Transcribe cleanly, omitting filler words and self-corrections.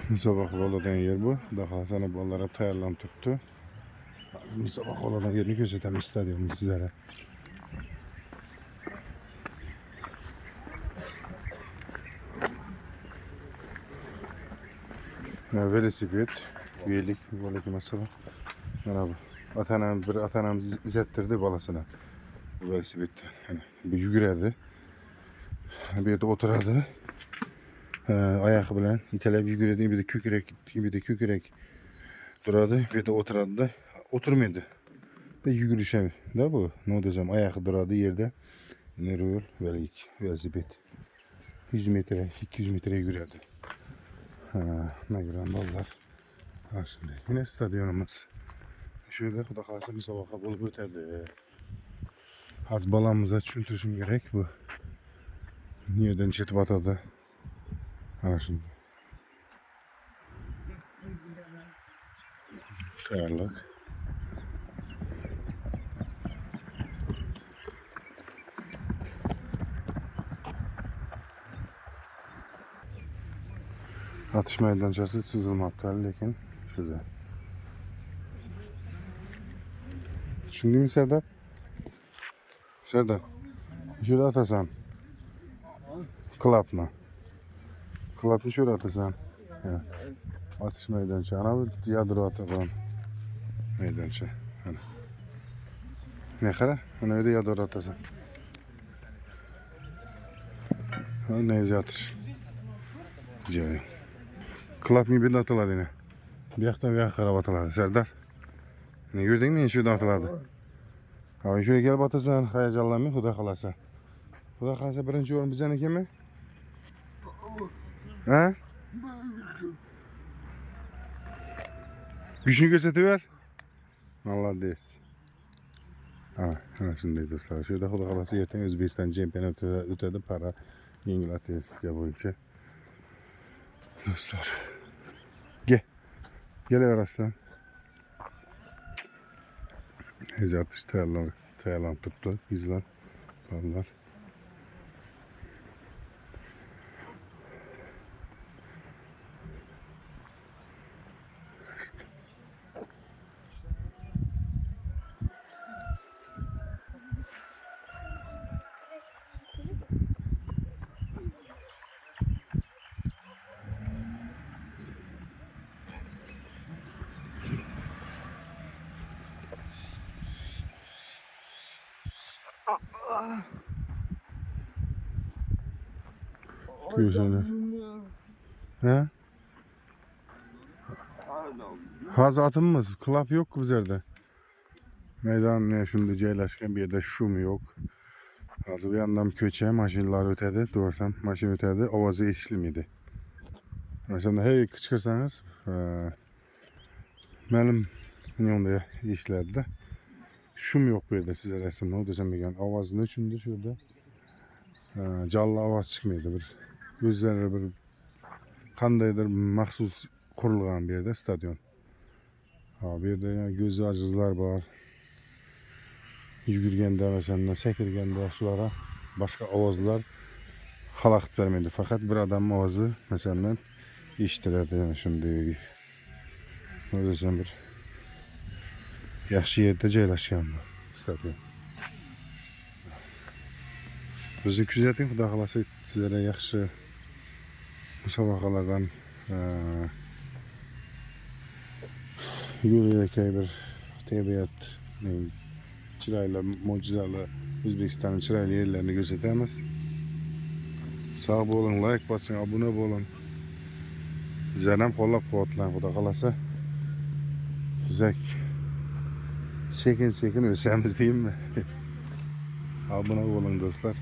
Müsabaka oladan yer bu. Daha sana bollara tayarlanıp tuttu. Müsabaka oladan yerini gözetelim istedim sizlere. Velosiped, üyelik, böyle ki mesela. Merhaba. Atanamız izlettirdi balasına. Bu velosiped. Yani bir yürüdü. Bir yerde oturdu. Ayağı bilen itelep yürüdü. Bir de kükrek gitti. Bir de kükrek duradı. Bir de oturdu. Oturmadı. Ve yürüyüşe de bu. Ne diyeceğim? Ayağı duradı yerde. Ne rol? Velosiped. 100 metre, 200 metre yürüdü. Ne güzel ballar. Şimdi yine stadyumumuz. Şöyle kuda kalsa müsabaka bulup ötedi. Az balamıza çüntürüşüm gerek bu. Nereden çetip atadı. Şimdi. Tayarlık. Atış meydancası çizilmekte lekin şurada. Şimdi mi Serdar? Serdar. Şurada atasan. Klapla. Klapla şurada atasan. Ya. Atış meydancası. Ana bir yadro atadan. Meydancası. Hani. Ne kadar? Hani öyle yadro atasan. Neyse atış. Cahil. Klap mi bir de atıladı yine. Bir yaktan bir yakara atıladı. Serdar. Ne gördün mü? Şurada atıladı. Abi şöyle gel batısan hayacanlanmayın. Huda kalasa. Huda kalasa birinci yorum bize ne mi? He? Güçünü gösteriver. Allah deyiz. Ha şimdi dostlar. Şurada Huda kalası yerten Özbekistan şampiyonu ötedi para. İngiltere boyunca. Dostlar. Gel. Gel arasın. Neyse atış tayarlan tuttu. İzler. Ballar. Güzel. He? Fazla atımız. Klap yok ki bizlerde. Meydan ne şimdi ceylaşken bir yerde şum yok. Az bir yandan köçe maşinler ötedi. Doğrursam maşin ötedi. Ovazı eşilmedi. Mesela hey çıkarsanız benim yanımda işlerdi. Şum yok bir yerde size resimde. O desem bir avazın içinde şurada. Canlı avaz çıkmıyordu bir. Gözleri bir kandaydır mahsus kurulgan bir yerde stadyon. Bir yerde göz acızlar var. Yürgende mesela sekirgende şulara başka avazlar halakt vermedi. Fakat bir adam avazı mesela iştilerdi yani şimdi. O yüzden bir yaxşı yerde caylaşkan bu stadyon. Bizni kuzating, xudo xolasa sizlarga yaxshi musobaqalardan yo'l-yo'lakay bir tabiat chiroyli, mo'jizali O'zbekistonning chiroyli yerlarini ko'rsatamiz. Sog' bo'ling, like bosing, obuna bo'ling. Bizlarni ham qo'llab-quvvatlang, xudo xolasa. Bizak sekin-sekin o'samiz deymi? Obuna bo'ling do'stlar.